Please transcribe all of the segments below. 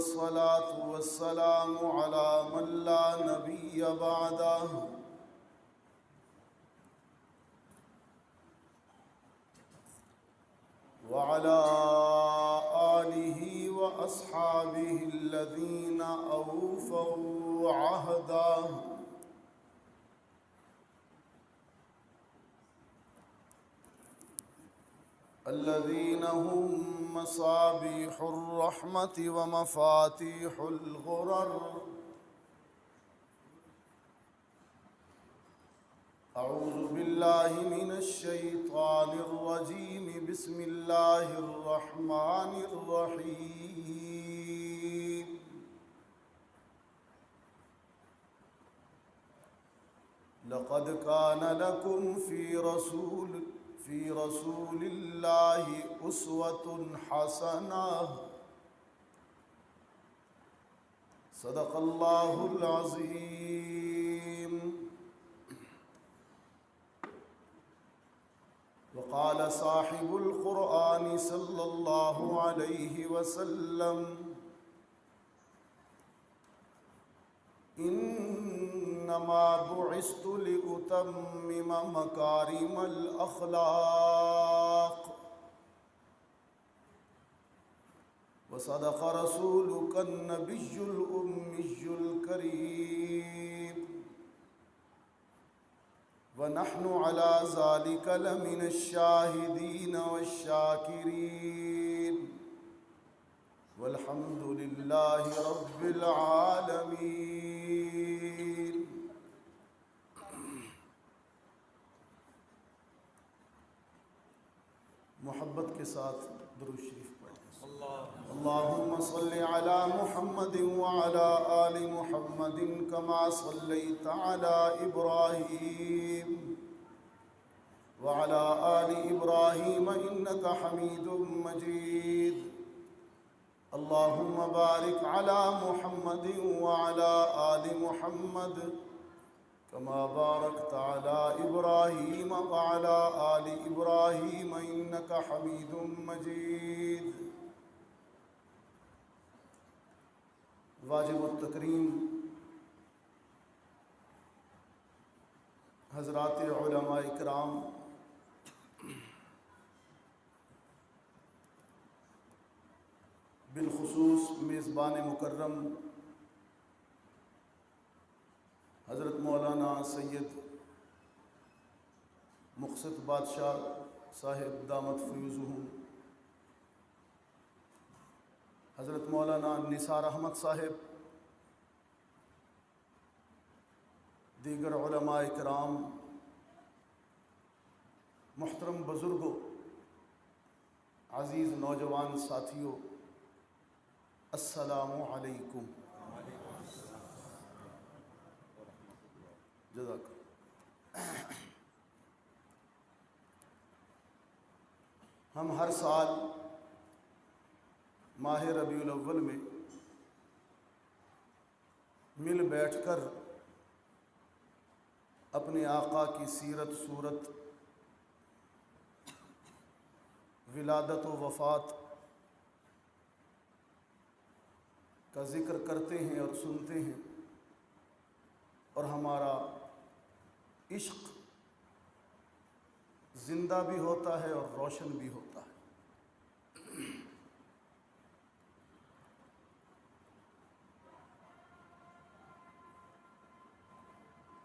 والصلاة والسلام على من لا نبي بعده وعلى آله وأصحابه الذين أوفوا عهده الذين هم مصابيح الرحمة ومفاتيح الغرر. أعوذ بالله من الشيطان الرجيم. بسم الله الرحمن الرحيم. لقد كان لكم في رسول الله أسوة حسنة. صدق الله العظيم. وقال صاحب القرآن صلى الله عليه وسلم: إنما بعثت لأتمم مكارم الأخلاق. وصدق رسولك النبي الأمي الكريم. ونحن على ذلك لمن الشاهدين والشاكرين. والحمد لله رب العالمين. محبت کے ساتھ درود شریف پڑھیں. اللهم صل على محمد وعلى آل محمد كما صليت على إبراهيم وعلى آل إبراهيم إنك حميد مجيد. اللهم بارك على محمد وعلى آل محمد كما باركت على إبراهيم وعلى آل إبراهيم إنك حميد مجيد. واجب التکریم حضرات علماء کرام، بالخصوص میزبان مکرم حضرت مولانا سید مقصد بادشاہ صاحب دامت فیوزہم، حضرت مولانا نثار احمد صاحب، دیگر علماء کرام، محترم بزرگوں، عزیز نوجوان ساتھیوں، السلام علیکم. جزاک. ہم ہر سال ماہ ربیع الاول میں مل بیٹھ کر اپنے آقا کی سیرت، صورت، ولادت و وفات کا ذکر کرتے ہیں اور سنتے ہیں، اور ہمارا عشق زندہ بھی ہوتا ہے اور روشن بھی ہوتا ہے.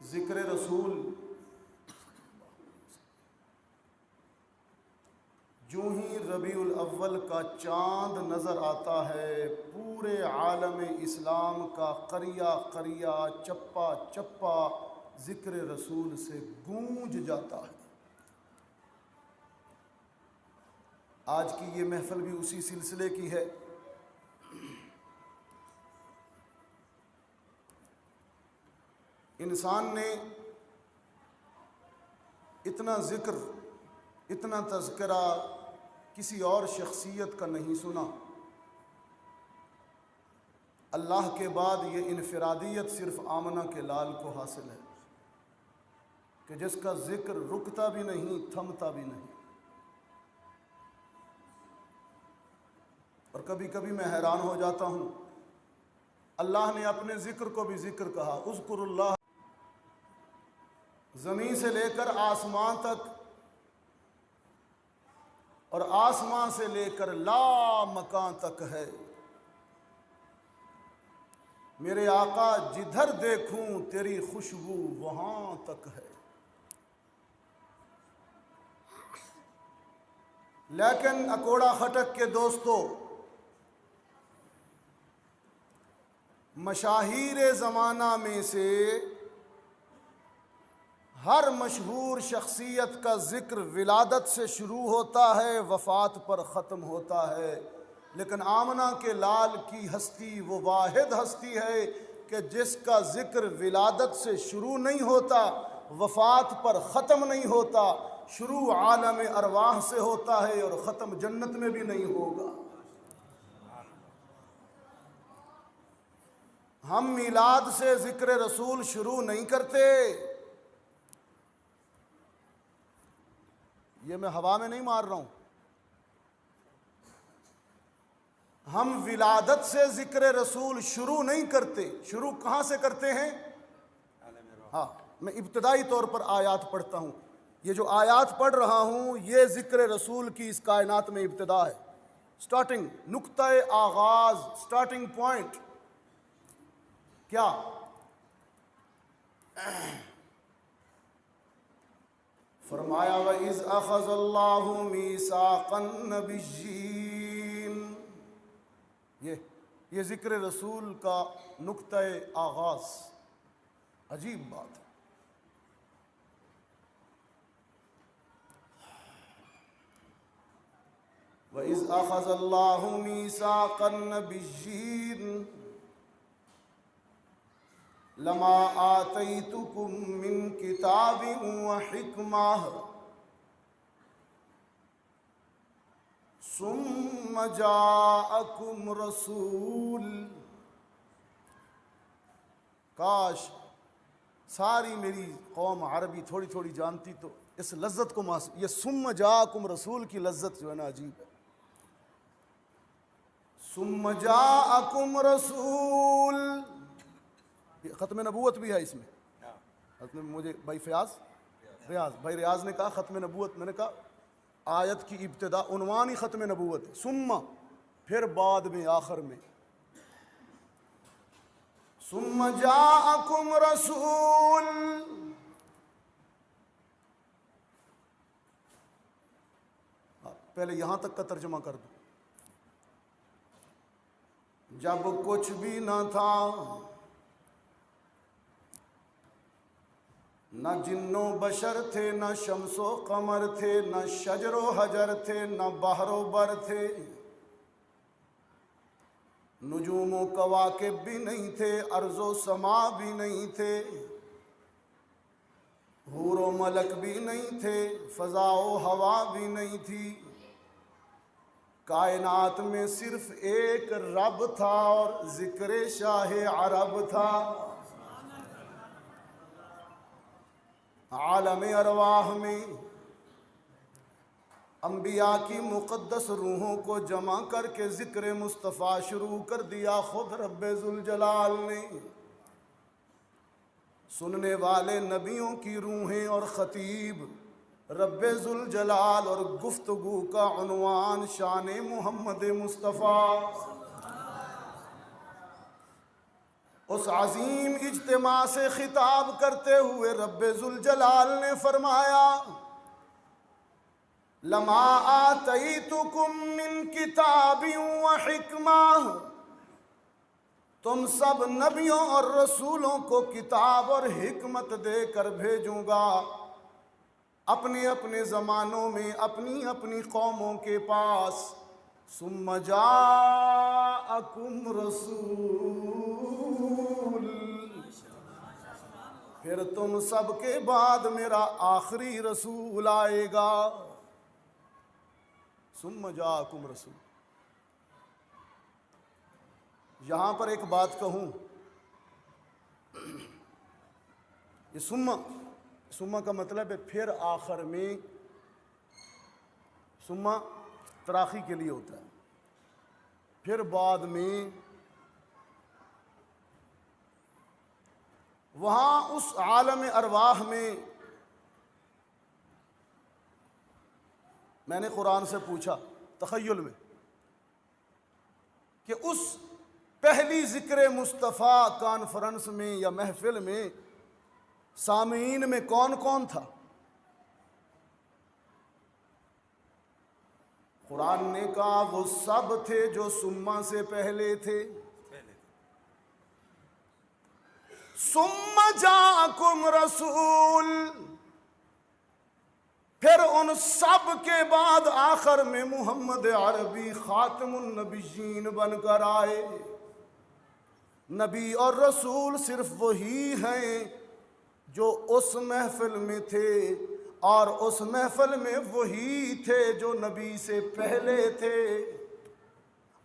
ذکر رسول جو ہی ربیع الاول کا چاند نظر آتا ہے، پورے عالم اسلام کا قریہ قریہ، چپا چپا ذکر رسول سے گونج جاتا ہے. آج کی یہ محفل بھی اسی سلسلے کی ہے. انسان نے اتنا ذکر، اتنا تذکرہ کسی اور شخصیت کا نہیں سنا. اللہ کے بعد یہ انفرادیت صرف آمنہ کے لال کو حاصل ہے کہ جس کا ذکر رکتا بھی نہیں، تھمتا بھی نہیں. اور کبھی کبھی میں حیران ہو جاتا ہوں اللہ نے اپنے ذکر کو بھی ذکر کہا، اذکر اللہ، زمین سے لے کر آسمان تک اور آسمان سے لے کر لا مکان تک ہے۔ میرے آقا جدھر دیکھوں تیری خوشبو وہاں تک ہے۔ لیکن اکوڑا خٹک کے دوستو، مشاہیر زمانہ میں سے ہر مشہور شخصیت کا ذکر ولادت سے شروع ہوتا ہے، وفات پر ختم ہوتا ہے، لیکن آمنہ کے لال کی ہستی وہ واحد ہستی ہے کہ جس کا ذکر ولادت سے شروع نہیں ہوتا، وفات پر ختم نہیں ہوتا، شروع عالم ارواح سے ہوتا ہے اور ختم جنت میں بھی نہیں ہوگا۔ ہم میلاد سے ذکر رسول شروع نہیں کرتے، یہ میں ہوا میں نہیں مار رہا ہوں، ہم ولادت سے ذکر رسول شروع نہیں کرتے۔ شروع کہاں سے کرتے ہیں؟ ہاں، میں ابتدائی طور پر آیات پڑھتا ہوں۔ یہ جو آیات پڑھ رہا ہوں یہ ذکر رسول کی اس کائنات میں ابتدا ہے، سٹارٹنگ، نقطہ آغاز، سٹارٹنگ پوائنٹ کیا؟ فرمایا وَإِذْ أَخَذَ اللَّهُ مِيثَاقَ النَّبِيِّينَ، یہ ذکر رسول کا نقطہ آغاز، عجیب بات ہے۔ وَإِذْ أَخَذَ اللَّهُ مِيثَاقَ النَّبِيِّينَ لَمَا آتَيْتُكُم مِّن كِتَابٍ وَحِكْمَةٍ ثُمَّ جَاءَكُمْ رَسُولٌ، کاش ساری میری قوم عربی تھوڑی تھوڑی جانتی تو اس لذت کو یہ ثم جاءکم رسول کی لذت جو ہے نا عجیب ہے۔ ثم جاءکم رسول، ختم نبوت بھی ہے اس میں۔ مجھے بھائی بھائی ریاض نے کہا ختم نبوت، میں نے کہا آیت کی ابتدا عنوان ہی ختم نبوت ہے، ثم پھر بعد میں آخر میں ثم جاءکم رسول۔ پہلے یہاں تک کا ترجمہ کر دو۔ جب کچھ بھی نہ تھا، نہ جن و بشر تھے، نہ شمس و قمر تھے، نہ شجر و حجر تھے، نہ بحر و بر تھے، نجوم و کواکب بھی نہیں تھے، ارض و سما بھی نہیں تھے، حور و ملک بھی نہیں تھے، فضا و ہوا بھی نہیں تھی، کائنات میں صرف ایک رب تھا اور ذکر شاہ عرب تھا۔ عالم ارواح میں انبیاء کی مقدس روحوں کو جمع کر کے ذکر مصطفیٰ شروع کر دیا خود رب ذوالجلال نے۔ سننے والے نبیوں کی روحیں اور خطیب رب ذوالجلال، اور گفتگو کا عنوان شان محمد مصطفیٰ۔ اس عظیم اجتماع سے خطاب کرتے ہوئے رب ذوالجلال نے فرمایا لما آتیتکم من کتاب و حکمہ، تم سب نبیوں اور رسولوں کو کتاب اور حکمت دے کر بھیجوں گا، اپنے اپنے زمانوں میں اپنی اپنی قوموں کے پاس۔ ثم جاءکم رسول، پھر تم سب کے بعد میرا آخری رسول آئے گا۔ ثم جاءکم رسول، یہاں پر ایک بات کہوں، یہ ثم کا مطلب ہے پھر آخر میں، ثم تراخی کے لیے ہوتا ہے، پھر بعد میں، وہاں اس عالم ارواح میں میں نے قرآن سے پوچھا تخیل میں کہ اس پہلی ذکر مصطفیٰ کانفرنس میں یا محفل میں سامعین میں کون کون تھا؟ قرآن نے کہا وہ سب تھے جو سما سے پہلے تھے. ثم جاءکم رسول، پھر ان سب کے بعد آخر میں محمد عربی خاتم النبیین بن کر آئے. نبی اور رسول صرف وہی ہیں جو اس محفل میں تھے، اور اس محفل میں وہی تھے جو نبی سے پہلے تھے،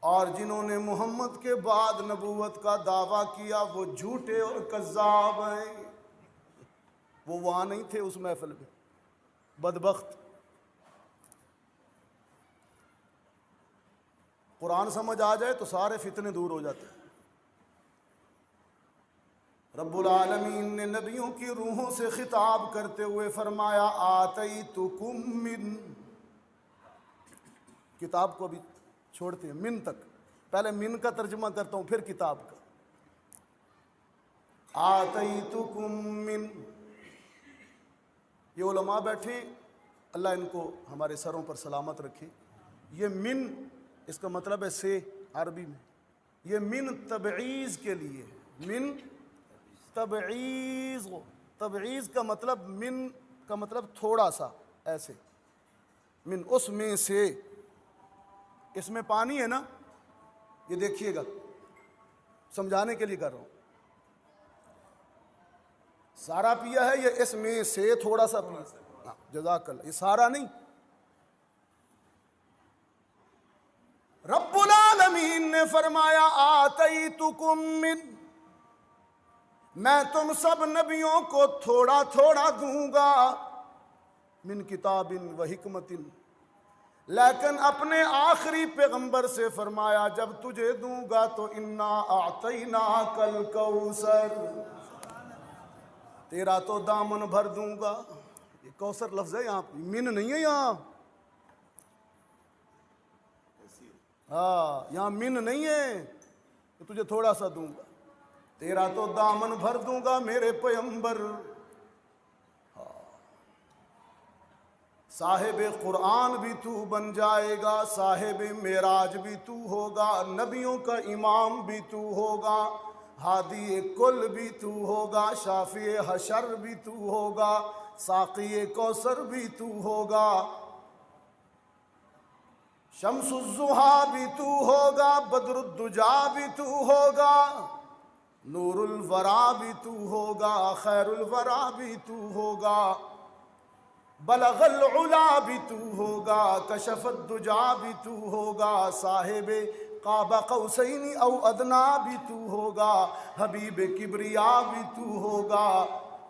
اور جنہوں نے محمد کے بعد نبوت کا دعویٰ کیا وہ جھوٹے اور کذاب ہیں. وہ وہاں نہیں تھے اس محفل میں، بدبخت. قرآن سمجھ آ جائے تو سارے فتنے دور ہو جاتے ہیں. رب العالمین نے نبیوں کی روحوں سے خطاب کرتے ہوئے فرمایا آتیتکم من، کتاب کو بھی چھوڑتے ہیں من تک، پہلے من کا ترجمہ کرتا ہوں پھر کتاب کا. آتیتکم من، یہ علماء بیٹھے اللہ ان کو ہمارے سروں پر سلامت رکھے. یہ من اس کا مطلب ہے سے عربی میں، یہ من تبعیض کے لیے، من تبعیض. تبعیض کا مطلب، من کا مطلب تھوڑا سا، ایسے من اس میں سے. اس میں پانی ہے نا، یہ دیکھیے گا سمجھانے کے لیے کر رہا ہوں. سارا پیا ہے، یہ اس میں سے تھوڑا سا پیا. جزاک اللہ. یہ سارا نہیں. رب العالمین نے فرمایا آتیتکم من، میں تم سب نبیوں کو تھوڑا تھوڑا دوں گا، من کتاب و حکمت، لیکن اپنے آخری پیغمبر سے فرمایا جب تجھے دوں گا تو انا اعطیناک الکوثر، تیرا تو دامن بھر دوں گا. یہ کوثر لفظ ہے یہاں، من نہیں ہے یہاں. ہاں یہاں من نہیں ہے کہ تجھے تھوڑا سا دوں گا، تیرا تو دامن بھر دوں گا میرے پیغمبر. صاحب قرآن بھی تو بن جائے گا، صاحب معراج بھی تو ہوگا، نبیوں کا امام بھی تو ہوگا، ہادی کل بھی تو ہوگا، شافی حشر بھی تو ہوگا، ساقی کوثر بھی تو ہوگا، شمس الضحیٰ بھی تو ہوگا، بدر الدجا بھی تو ہوگا، نور الورا بھی تو ہوگا، خیر الورا بھی تو ہوگا، بلغ العلا بھی تو ہوگا، کشف الدجا بھی تو ہوگا، صاحب قاب قوسین او ادنا بھی تو ہوگا، حبیب کبریا بھی تو ہوگا،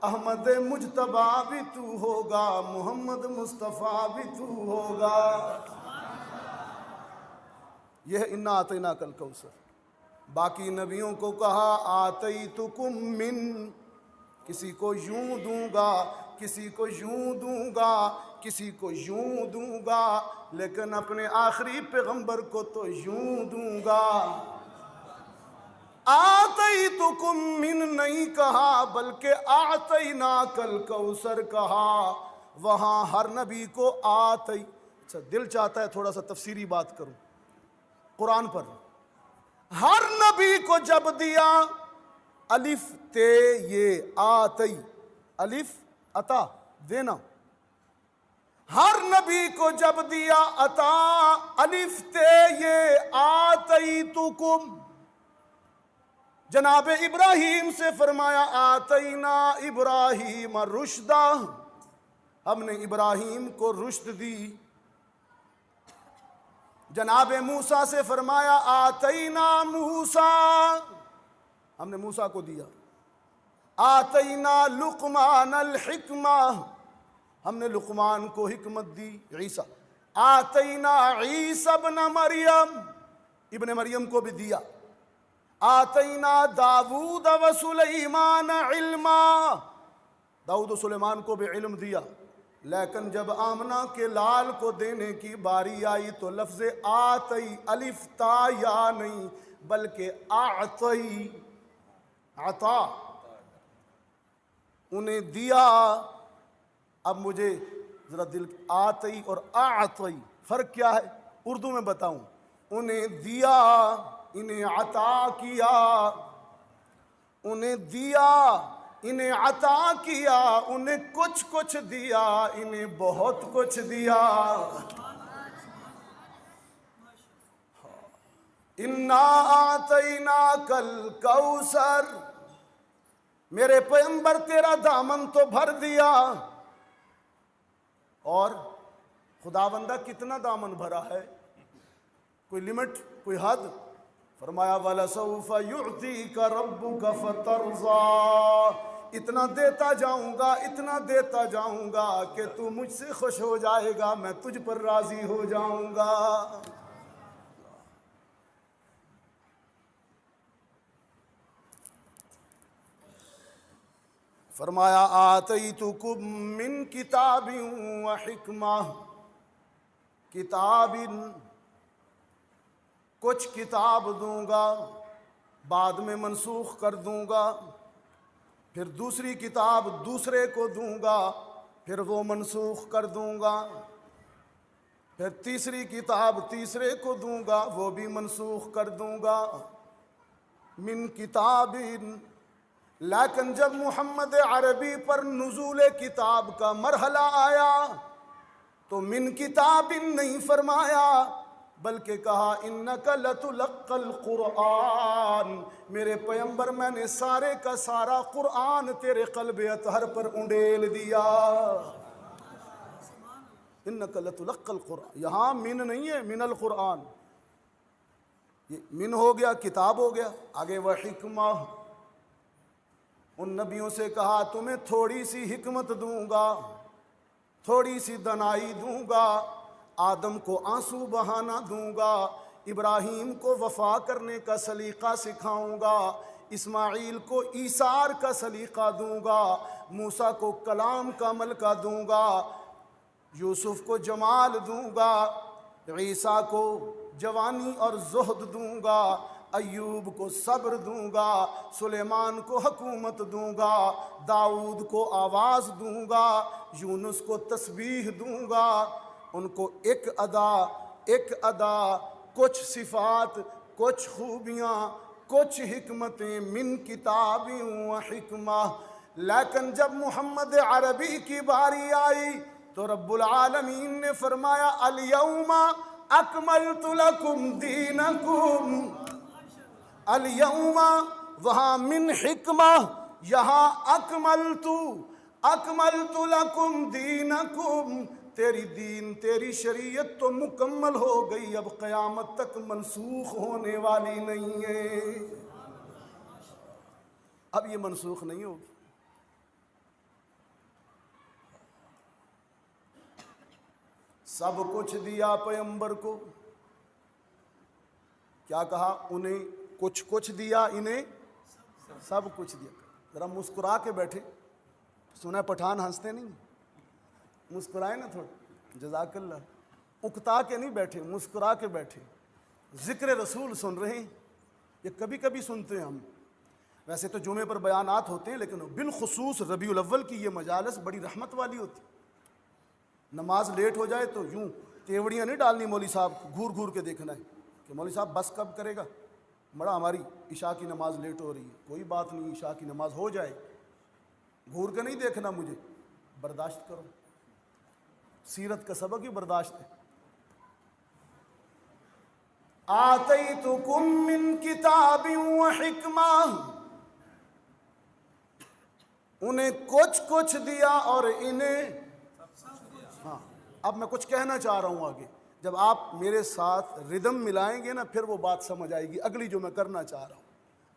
احمد مجتبی بھی تو ہوگا، محمد مصطفیٰ بھی تو ہوگا. یہ ہے انا اعطیناک الکوثر. باقی نبیوں کو کہا آتیتکم من، کسی کو یوں دوں گا، کسی کو یوں دوں گا، کسی کو یوں دوں گا، لیکن اپنے آخری پیغمبر کو تو یوں دوں گا. آتیتکم من نہیں کہا بلکہ اعطیناک الکوثر کہا. وہاں ہر نبی کو اچھا دل چاہتا ہے تھوڑا سا تفسیری بات کروں قرآن پر. ہر نبی کو جب دیا الف تے یہ آتی، الف عطا دینا، ہر نبی کو جب دیا عطا الف تے یہ آتیتکم. جناب ابراہیم سے فرمایا آتینا ابراہیم رشدہ، ہم نے ابراہیم کو رشد دی. جناب موسیٰ سے فرمایا آتینا موسیٰ، ہم نے موسیٰ کو دیا. آتینا لقمان الحکمہ، ہم نے لقمان کو حکمت دی. عیسیٰ آتینا عیسی ابن مریم، ابن مریم کو بھی دیا. آتینا داود و سلیمان علما، داؤد و سلیمان کو بھی علم دیا، لیکن جب آمنہ کے لال کو دینے کی باری آئی تو لفظ آتی الف تا یا نہیں بلکہ اعطی، عطا، انہیں دیا۔ اب مجھے ذرا دل، آتی اور اعطی فرق کیا ہے اردو میں بتاؤں؟ انہیں دیا، انہیں عطا کیا، انہیں دیا، انہیں عطا کیا، انہیں کچھ کچھ دیا، انہیں بہت کچھ دیا۔ انا اعطیناک الکوثر، میرے پیغمبر تیرا دامن تو بھر دیا۔ اور خداوندہ کتنا دامن بھرا ہے؟ کوئی لمٹ، کوئی حد؟ فرمایا وَلَسَوْفَ يُعْتِيكَ رَبُّكَ فَتَرْضَىٰ، اتنا دیتا جاؤں گا، اتنا دیتا جاؤں گا کہ تو مجھ سے خوش ہو جائے گا، میں تجھ پر راضی ہو جاؤں گا۔ فرمایا آتیتکم من کتاب و حکمہ، کتاب، کچھ کتاب دوں گا، بعد میں منسوخ کر دوں گا، پھر دوسری کتاب دوسرے کو دوں گا، پھر وہ منسوخ کر دوں گا، پھر تیسری کتاب تیسرے کو دوں گا، وہ بھی منسوخ کر دوں گا۔ من کتاب، لیکن جب محمد عربی پر نزول کتاب کا مرحلہ آیا تو من کتاب نہیں فرمایا بلکہ کہا انک لتلقی القرآن، میرے پیغمبر میں نے سارے کا سارا قرآن تیرے قلب اطہر پر انڈیل دیا۔ انک لتلقی القرآن، یہاں من نہیں ہے، من القرآن، یہ من ہو گیا، کتاب ہو گیا، آگے وہ حکمہ، ان نبیوں سے کہا تمہیں تھوڑی سی حکمت دوں گا، تھوڑی سی دنائی دوں گا، آدم کو آنسو بہانا دوں گا، ابراہیم کو وفا کرنے کا سلیقہ سکھاؤں گا، اسماعیل کو ایثار کا سلیقہ دوں گا، موسیٰ کو کلام کا ملکہ دوں گا، یوسف کو جمال دوں گا، عیسیٰ کو جوانی اور زہد دوں گا، ایوب کو صبر دوں گا، سلیمان کو حکومت دوں گا، داؤد کو آواز دوں گا، یونس کو تسبیح دوں گا، ان کو ایک ادا، کچھ صفات، کچھ خوبیاں، کچھ حکمتیں، من کتاب و حکمہ۔ لیکن جب محمد عربی کی باری آئی تو رب العالمین نے فرمایا الیوم اکملت لکم دینکم، الیوم، وہاں من حکمہ، یہاں اکملت لکم دینکم، تیری دین، تیری شریعت تو مکمل ہو گئی، اب قیامت تک منسوخ ہونے والی نہیں ہے، اب یہ منسوخ نہیں ہوگی۔ سب کچھ دیا پیغمبر کو، کیا کہا؟ انہیں کچھ دیا، انہیں سب کچھ دیا۔ ذرا مسکرا کے بیٹھے، سنا پٹھان ہنستے نہیں، مسکرائے نا تھوڑا، جزاک اللہ، اکتا کے نہیں بیٹھے، مسکرا کے بیٹھے، ذکر رسول سن رہے ہیں۔ یہ کبھی کبھی سنتے ہیں ہم، ویسے تو جمعے پر بیانات ہوتے ہیں لیکن بالخصوص ربیع الاول کی یہ مجالس بڑی رحمت والی ہوتی۔ نماز لیٹ ہو جائے تو یوں تیوڑیاں نہیں ڈالنی مولوی صاحب کو، گھور گھور کے دیکھنا ہے کہ مولوی صاحب بس کب کرے گا، بڑا ہماری عشاء کی نماز لیٹ ہو رہی ہے۔ کوئی بات نہیں، عشاء کی نماز ہو جائے، گھور کے نہیں دیکھنا مجھے، برداشت کرو، سیرت کا سبق ہی برداشت ہے۔ آتیتکم من کتاب و حکمہ، انہیں کچھ دیا اور انہیں، ہاں اب میں کچھ کہنا چاہ رہا ہوں آگے، جب آپ میرے ساتھ ردم ملائیں گے نا پھر وہ بات سمجھ آئے گی اگلی جو میں کرنا چاہ رہا ہوں۔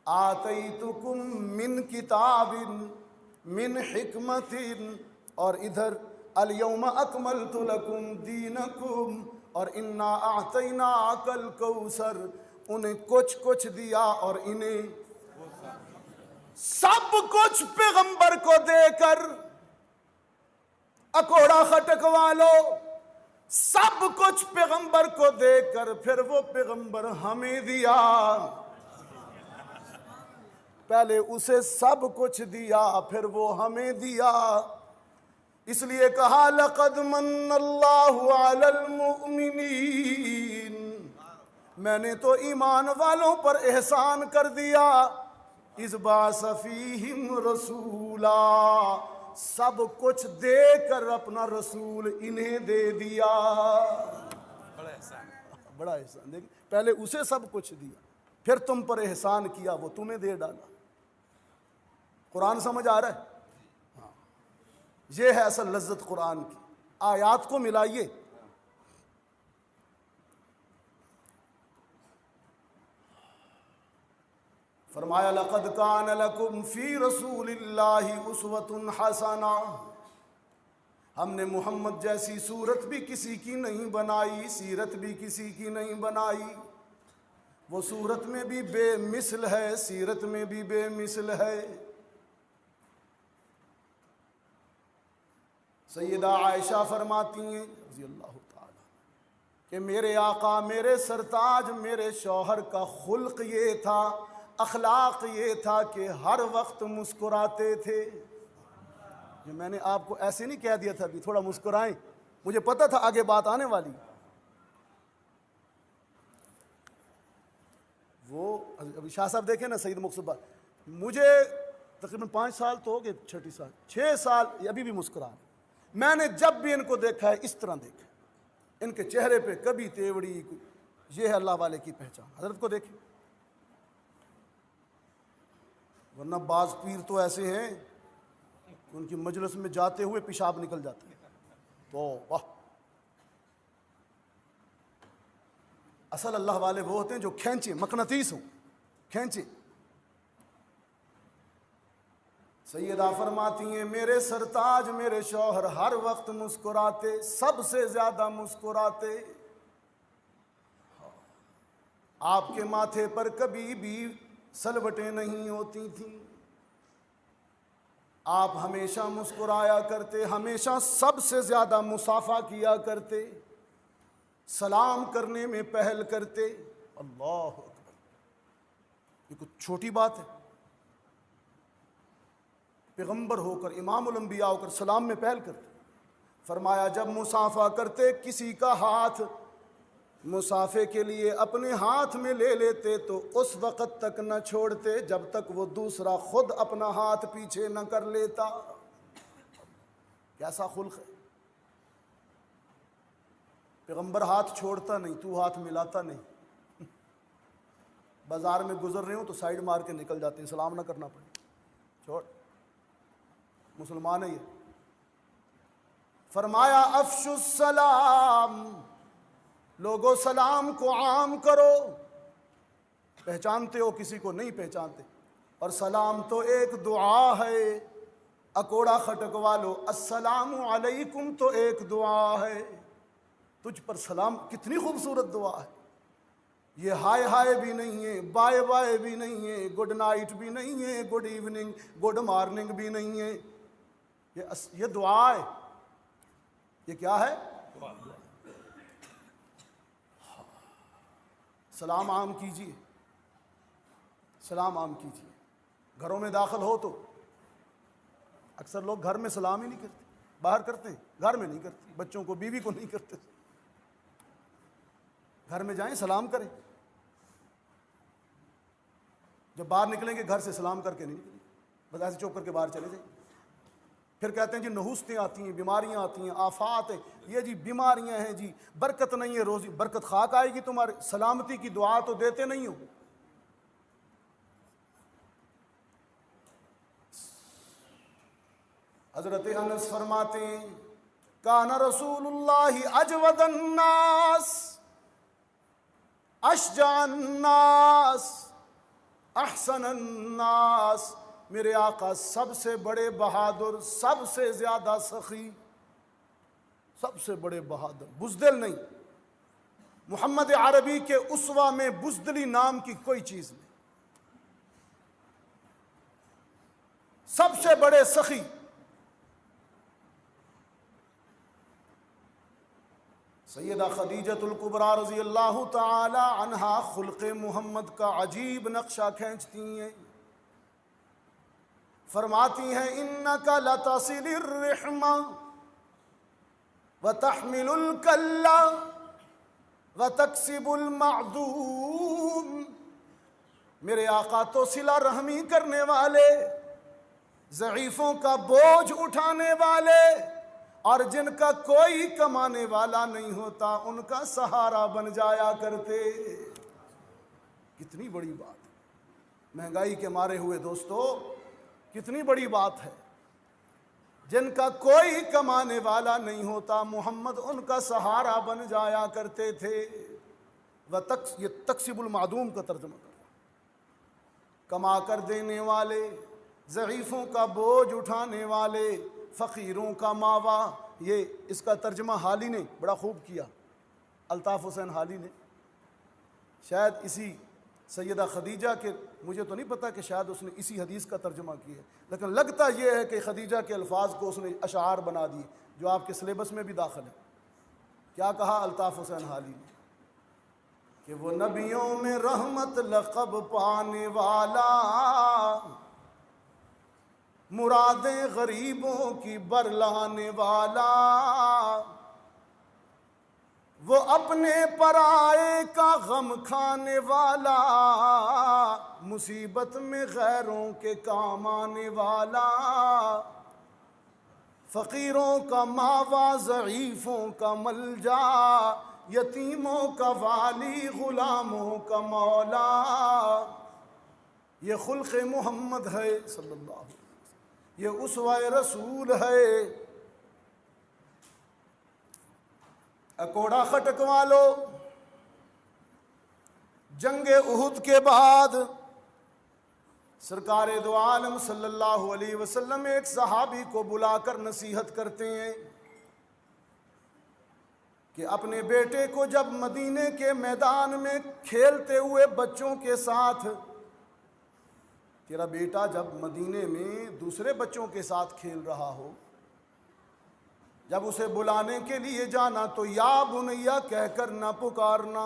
آتیتکم من کتاب من حکمت، اور ادھر الیوم اکملت لکم دینکم، اور انا اعطیناک الکوثر، انہیں کچھ کچھ دیا اور انہیں سب کچھ پیغمبر کو دے کر اکوڑا خٹکوا لو، سب کچھ پیغمبر کو دے کر پھر وہ پیغمبر ہمیں دیا، پہلے اسے سب کچھ دیا پھر وہ ہمیں دیا۔ اس لیے کہا لقد من اللہ علی المؤمنین، میں نے تو ایمان والوں پر احسان کر دیا، اذ بعث فیہم رسولا، سب کچھ دے کر اپنا رسول انہیں دے دیا۔ بڑا احسان، دیکھ پہلے اسے سب کچھ دیا پھر تم پر احسان کیا، وہ تمہیں دے ڈالا۔ قرآن سمجھ آ رہا ہے؟ ہاں، یہ ہے اصل لذت قرآن کی۔ آیات کو ملائیے، فرمایا لقد کان لکم فی رسول اللہ اسوۃ حسنہ، ہم نے محمد جیسی صورت بھی کسی کی نہیں بنائی، سیرت بھی کسی کی نہیں بنائی، وہ صورت میں بھی بے مثل ہے، سیرت میں بھی بے مثل ہے۔ سیدہ عائشہ فرماتی ہیں رضی اللہ تعالی کہ میرے آقا، میرے سرتاج، میرے شوہر کا خلق یہ تھا، اخلاق یہ تھا کہ ہر وقت مسکراتے تھے۔ جو میں نے آپ کو ایسے نہیں کہہ دیا تھا ابھی تھوڑا مسکرائیں، مجھے پتا تھا آگے بات آنے والی۔ وہ ابھی شاہ صاحب دیکھیں نا، سید مقصود، مجھے تقریباً 5 سال تو ہو گئے، 6 سال ابھی بھی مسکرا رہے۔ میں نے جب بھی ان کو دیکھا ہے اس طرح دیکھا، ان کے چہرے پہ کبھی تیوڑی، یہ ہے اللہ والے کی پہچان۔ حضرت کو دیکھیں، ورنہ بعض پیر تو ایسے ہیں کہ ان کی مجلس میں جاتے ہوئے پیشاب نکل جاتے ہیں، تو واہ۔ اصل اللہ والے وہ ہوتے ہیں جو کھینچے، مقناطیس ہوں، کھینچے۔ سیدہ فرماتی ہیں میرے سرتاج، میرے شوہر ہر وقت مسکراتے، سب سے زیادہ مسکراتے، آپ کے ماتھے پر کبھی بھی سلوٹیں نہیں ہوتی تھیں، آپ ہمیشہ مسکرایا کرتے، ہمیشہ سب سے زیادہ مصافحہ کیا کرتے، سلام کرنے میں پہل کرتے۔ اللہ اکبر، یہ کچھ چھوٹی بات ہے؟ پیغمبر ہو کر، امام الانبیاء ہو کر سلام میں پہل کرتے۔ فرمایا جب مصافحہ کرتے، کسی کا ہاتھ مصافحے کے لیے اپنے ہاتھ میں لے لیتے تو اس وقت تک نہ چھوڑتے جب تک وہ دوسرا خود اپنا ہاتھ پیچھے نہ کر لیتا۔ کیسا خلق ہے! پیغمبر ہاتھ چھوڑتا نہیں، تو ہاتھ ملاتا نہیں۔ بازار میں گزر رہے ہوں تو سائیڈ مار کے نکل جاتے ہیں، سلام نہ کرنا پڑے، چھوڑ، مسلمان ہے یہ۔ فرمایا افشوا السلام، لوگوں سلام کو عام کرو، پہچانتے ہو کسی کو نہیں پہچانتے، اور سلام تو ایک دعا ہے، اکوڑا خٹکوا لو، السلام علیکم تو ایک دعا ہے، تجھ پر سلام کتنی خوبصورت دعا ہے۔ یہ ہائے ہائے بھی نہیں ہے، بائے بائے بھی نہیں ہے، گڈ نائٹ بھی نہیں ہے، گڈ ایوننگ، گڈ مارننگ بھی نہیں ہے، یہ دعا ہے۔ یہ کیا ہے؟ سلام عام کیجیے، سلام عام کیجیے۔ گھروں میں داخل ہو تو اکثر لوگ گھر میں سلام ہی نہیں کرتے، باہر کرتے ہیں، گھر میں نہیں کرتے، بچوں کو، بیوی کو نہیں کرتے۔ گھر میں جائیں سلام کریں، جب باہر نکلیں گے گھر سے سلام کر کے نہیں نکلیں، بس ایسے چوپ کر کے باہر چلے جائیں۔ پھر کہتے ہیں جی نحوستیں آتی ہیں، بیماریاں آتی ہیں، آفات ہیں، یہ جی بیماریاں ہیں، جی برکت نہیں ہے، روزی برکت خاک آئے گی تمہارے، سلامتی کی دعا تو دیتے نہیں ہو۔ حضرت انس فرماتے ہیں کان رسول اللہ اجود الناس، اشجع الناس، احسن الناس، میرے آقا سب سے بڑے بہادر، سب سے زیادہ سخی، سب سے بڑے بہادر، بزدل نہیں، محمد عربی کے اسوہ میں بزدلی نام کی کوئی چیز نہیں. سب سے بڑے سخی سیدہ خدیجۃ الکبریٰ رضی اللہ تعالی عنہا خلق محمد کا عجیب نقشہ کھینچتی ہیں. فرماتی ہیں انک لتصل الرحم وتحمل الکل وتکسب المعدوم. میرے آقا تو صلہ رحمی کرنے والے، ضعیفوں کا بوجھ اٹھانے والے، اور جن کا کوئی کمانے والا نہیں ہوتا ان کا سہارا بن جایا کرتے. کتنی بڑی بات ہے، مہنگائی کے مارے ہوئے دوستو، کتنی بڑی بات ہے. جن کا کوئی کمانے والا نہیں ہوتا محمد ان کا سہارا بن جایا کرتے تھے. یہ تکسب المعدوم کا ترجمہ کر رہا ہے. کما کر دینے والے، ضعیفوں کا بوجھ اٹھانے والے، فقیروں کا ماوا. یہ اس کا ترجمہ حالی نے بڑا خوب کیا، الطاف حسین حالی نے. شاید اسی سیدہ خدیجہ کے، مجھے تو نہیں پتا کہ شاید اس نے اسی حدیث کا ترجمہ کیا ہے، لیکن لگتا یہ ہے کہ خدیجہ کے الفاظ کو اس نے اشعار بنا دیے جو آپ کے سلیبس میں بھی داخل ہے. کیا کہا الطاف حسین حالی نے کہ وہ نبیوں میں رحمت لقب پانے والا، مرادیں غریبوں کی برلانے والا، وہ اپنے پرائے کا غم کھانے والا، مصیبت میں غیروں کے کام آنے والا، فقیروں کا ماوا، ضعیفوں کا ملجا، یتیموں کا والی، غلاموں کا مولا. یہ خلق محمد ہے صلی اللہ علیہ وسلم، یہ اسوہ رسول ہے. اکوڑا خٹکوا لو. جنگ احد کے بعد سرکار دو عالم صلی اللہ علیہ وسلم ایک صحابی کو بلا کر نصیحت کرتے ہیں کہ اپنے بیٹے کو جب مدینے کے میدان میں کھیلتے ہوئے بچوں کے ساتھ، تیرا بیٹا جب مدینے میں دوسرے بچوں کے ساتھ کھیل رہا ہو، جب اسے بلانے کے لیے جانا تو یا بنیا کہہ کر نہ پکارنا،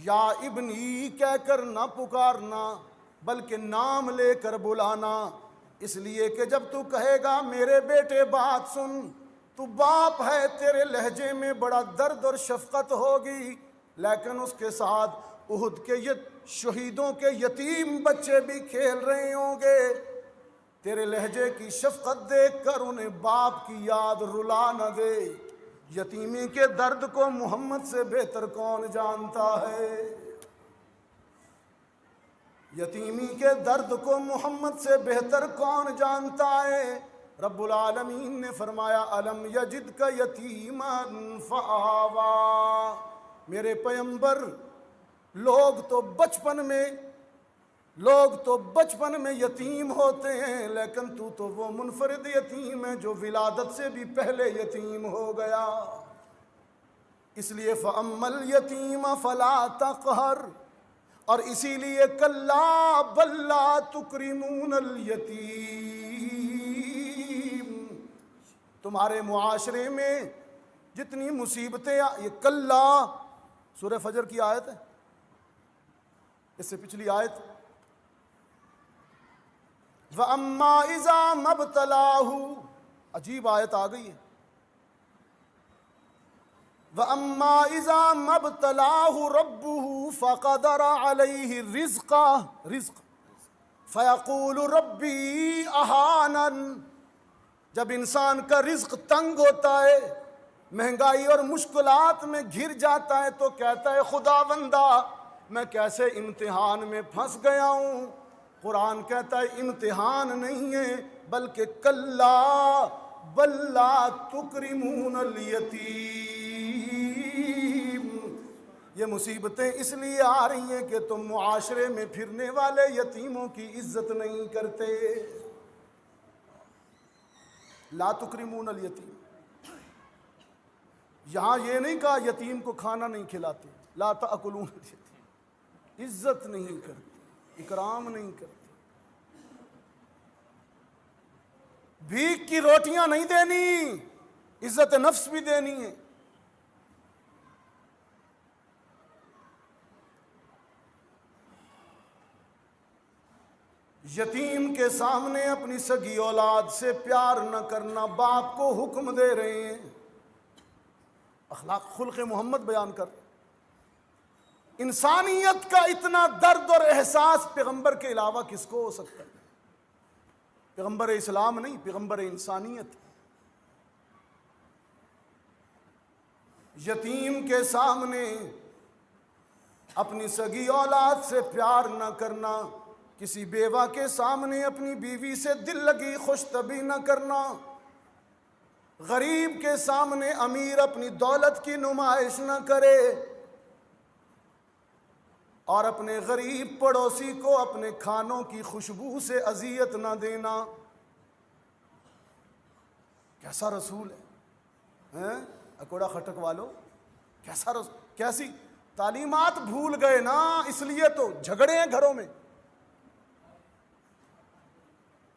یا ابنی کہہ کر نہ پکارنا، بلکہ نام لے کر بلانا. اس لیے کہ جب تو کہے گا میرے بیٹے بات سن، تو باپ ہے، تیرے لہجے میں بڑا درد اور شفقت ہوگی، لیکن اس کے ساتھ احد کے شہیدوں کے یتیم بچے بھی کھیل رہے ہوں گے. تیرے لہجے کی شفقت دیکھ کر انہیں باپ کی یاد رلا نہ دے. یتیمی کے درد کو محمد سے بہتر کون جانتا ہے؟ یتیمی کے درد کو محمد سے بہتر کون جانتا ہے؟ رب العالمین نے فرمایا الم یجدک یتیما فآوا. میرے پیغمبر، لوگ تو بچپن میں یتیم ہوتے ہیں، لیکن تو وہ منفرد یتیم ہے جو ولادت سے بھی پہلے یتیم ہو گیا. اس لیے فَأَمَّا الْيَتِيمَ فَلَا تَقْهَرْ، اور اسی لیے کَلَّا بَل لَّا تُكْرِمُونَ الْيَتِيمَ. تمہارے معاشرے میں جتنی مصیبتیں، یہ کَلَّا سورہ فجر کی آیت ہے، اس سے پچھلی آیت وَأَمَّا إِذَا مَبْتَلَاهُ، عجیب آیت آ گئی ہے. وَأَمَّا إِذَا مَبْتَلَاهُ رَبُّهُ فَقَدَرَ عَلَيْهِ رِزْقَ فَيَقُولُ رَبِّي أَهَانَنِ. جب انسان کا رزق تنگ ہوتا ہے، مہنگائی اور مشکلات میں گھر جاتا ہے، تو کہتا ہے خدا بندہ میں کیسے امتحان میں پھنس گیا ہوں. قرآن کہتا ہے امتحان نہیں ہے، بلکہ کلا بل لا تکرمون الیتیم. یہ مصیبتیں اس لیے آ رہی ہیں کہ تم معاشرے میں پھرنے والے یتیموں کی عزت نہیں کرتے. لا تکرمون الیتیم. یہاں یہ نہیں کہا یتیم کو کھانا نہیں کھلاتے، لا تأکلون الیتیم، عزت نہیں کرتے، اکرام نہیں کرتے، بھیک کی روٹیاں نہیں دینی، عزت نفس بھی دینی ہے۔ یتیم کے سامنے اپنی سگی اولاد سے پیار نہ کرنا، باپ کو حکم دے رہے ہیں، اخلاق خلق محمد بیان کر۔ انسانیت کا اتنا درد اور احساس پیغمبر کے علاوہ کس کو ہو سکتا ہے؟ پیغمبر اسلام نہیں، پیغمبر انسانیت۔ یتیم کے سامنے اپنی سگی اولاد سے پیار نہ کرنا، کسی بیوہ کے سامنے اپنی بیوی سے دل لگی خوش طبعی نہ کرنا، غریب کے سامنے امیر اپنی دولت کی نمائش نہ کرے، اور اپنے غریب پڑوسی کو اپنے کھانوں کی خوشبو سے اذیت نہ دینا۔ کیسا رسول ہے، اکوڑا خٹک والو، کیسا رسول، کیسی تعلیمات بھول گئے نا، اس لیے تو جھگڑے ہیں گھروں میں۔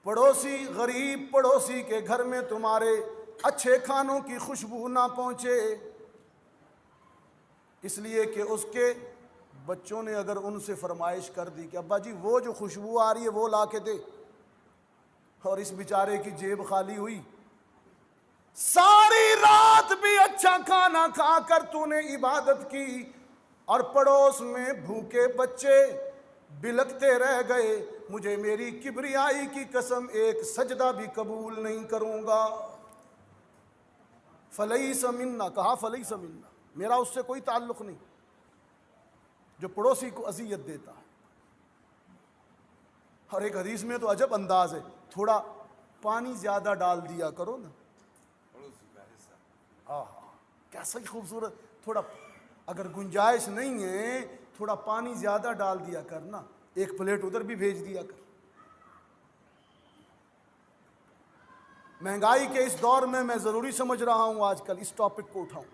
پڑوسی، غریب پڑوسی کے گھر میں تمہارے اچھے کھانوں کی خوشبو نہ پہنچے، اس لیے کہ اس کے بچوں نے اگر ان سے فرمائش کر دی کہ ابا جی وہ جو خوشبو آ رہی ہے وہ لا کے دے، اور اس بیچارے کی جیب خالی ہوئی، ساری رات بھی اچھا کھانا کھا کر تو نے عبادت کی، اور پڑوس میں بھوکے بچے بلکتے رہ گئے، مجھے میری کبریائی کی قسم ایک سجدہ بھی قبول نہیں کروں گا۔ فلیس منا، کہا فلیس منا، میرا اس سے کوئی تعلق نہیں جو پڑوسی کو اذیت دیتا ہے۔ اور ایک حدیث میں تو عجب انداز ہے، تھوڑا پانی زیادہ ڈال دیا کرو نا، کیسا ہی خوبصورت، تھوڑا اگر گنجائش نہیں ہے تھوڑا پانی زیادہ ڈال دیا کرنا، ایک پلیٹ ادھر بھی بھیج دیا کر۔ مہنگائی کے اس دور میں ضروری سمجھ رہا ہوں آج کل اس ٹاپک کو اٹھاؤں۔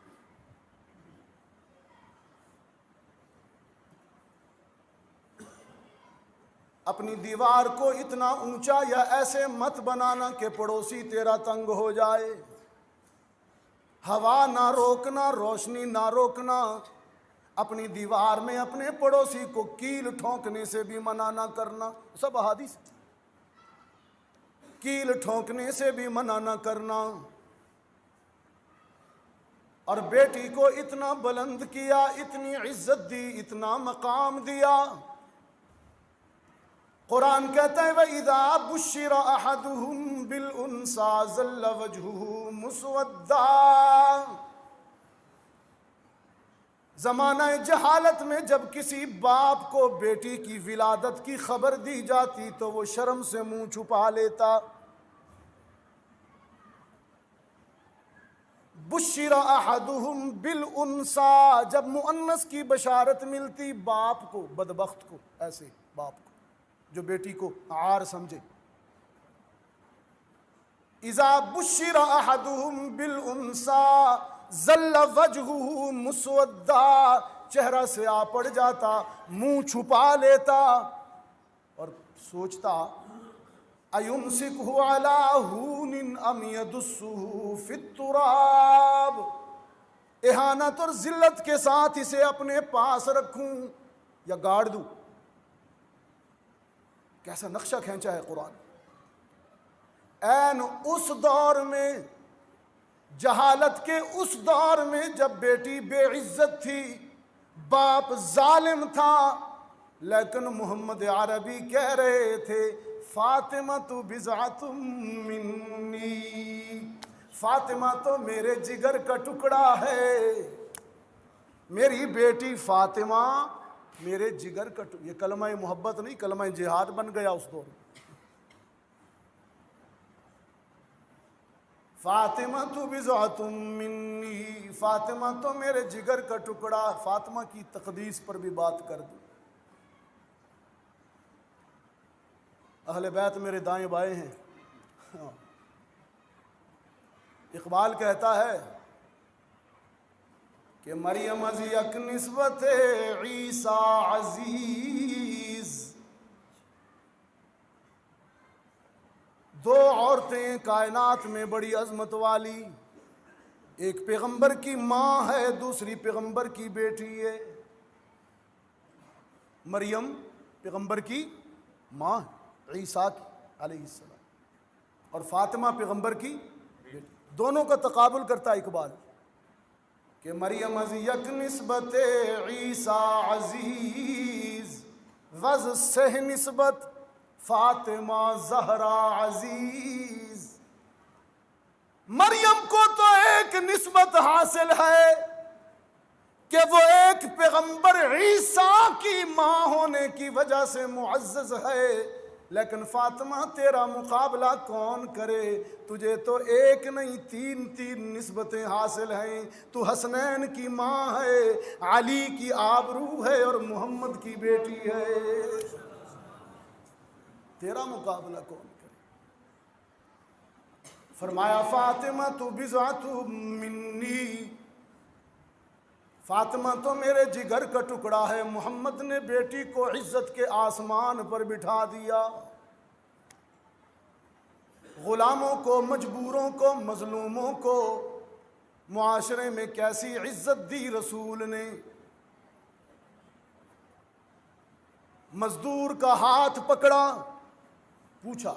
اپنی دیوار کو اتنا اونچا یا ایسے مت بنانا کہ پڑوسی تیرا تنگ ہو جائے، ہوا نہ روکنا، روشنی نہ روکنا، اپنی دیوار میں اپنے پڑوسی کو کیل ٹھونکنے سے بھی منع نہ کرنا، سب احادیث، کیل ٹھونکنے سے بھی منع نہ کرنا۔ اور بیٹی کو اتنا بلند کیا، اتنی عزت دی، اتنا مقام دیا۔ قرآن کہتا ہے وَإِذَا بُشِّرَ أَحَدُهُمْ بِالْأُنْثَىٰ ظَلَّ وَجْهُهُ مُسْوَدًّا۔ زمانہ جہالت میں جب کسی باپ کو بیٹی کی ولادت کی خبر دی جاتی تو وہ شرم سے منہ چھپا لیتا۔ بُشِّرَ أَحَدُهُمْ بِالْأُنْثَىٰ، جب مؤنث کی بشارت ملتی باپ کو، بدبخت کو، ایسے باپ کو جو بیٹی کو عار سمجھے۔ اذا بشر احدهم بالانثى ظل وجهه مسودا، چہرہ سیاہ پڑ جاتا، منہ چھپا لیتا، اور سوچتا ایمسکہ علی ہون ام یدسہ فی التراب، اہانت اور ذلت کے ساتھ اسے اپنے پاس رکھوں یا گاڑ دوں۔ کیسا نقشہ کھینچا ہے قرآن۔ این اس دور میں، جہالت کے اس دور میں جب بیٹی بے عزت تھی، باپ ظالم تھا، لیکن محمد عربی کہہ رہے تھے فاطمہ بضعۃ منی، فاطمہ تو میرے جگر کا ٹکڑا ہے، میری بیٹی فاطمہ میرے جگر کا ٹکڑا۔ یہ کلمہ محبت نہیں، کلمہ جہاد بن گیا اس دور میں۔ فاطمہ تو بضعۃ منی، فاطمہ تو میرے جگر کا ٹکڑا۔ فاطمہ کی تقدیس پر بھی بات کر دوں۔ اہل بیت میرے دائیں بائیں ہیں۔ اقبال کہتا ہے کہ مریم از یک نسبت عیسیٰ عزیز، دو عورتیں کائنات میں بڑی عظمت والی، ایک پیغمبر کی ماں ہے، دوسری پیغمبر کی بیٹی ہے۔ مریم پیغمبر کی ماں ہے، عیسیٰ کی علیہ السلام، اور فاطمہ پیغمبر کی بیٹی۔ دونوں کا تقابل کرتا اقبال کہ مریم از یک نسبت عیسیٰ عزیز، وز سہ نسبت فاطمہ زہرا عزیز۔ مریم کو تو ایک نسبت حاصل ہے کہ وہ ایک پیغمبر عیسیٰ کی ماں ہونے کی وجہ سے معزز ہے، لیکن فاطمہ تیرا مقابلہ کون کرے؟ تجھے تو ایک نہیں تین نسبتیں حاصل ہیں۔ تو حسنین کی ماں ہے، علی کی آبرو ہے، اور محمد کی بیٹی ہے۔ تیرا مقابلہ کون کرے؟ فرمایا فاطمہ تو بضعۃ منی، فاطمہ تو میرے جگر کا ٹکڑا ہے۔ محمد نے بیٹی کو عزت کے آسمان پر بٹھا دیا، غلاموں کو، مجبوروں کو، مظلوموں کو معاشرے میں کیسی عزت دی رسول نے۔ مزدور کا ہاتھ پکڑا، پوچھا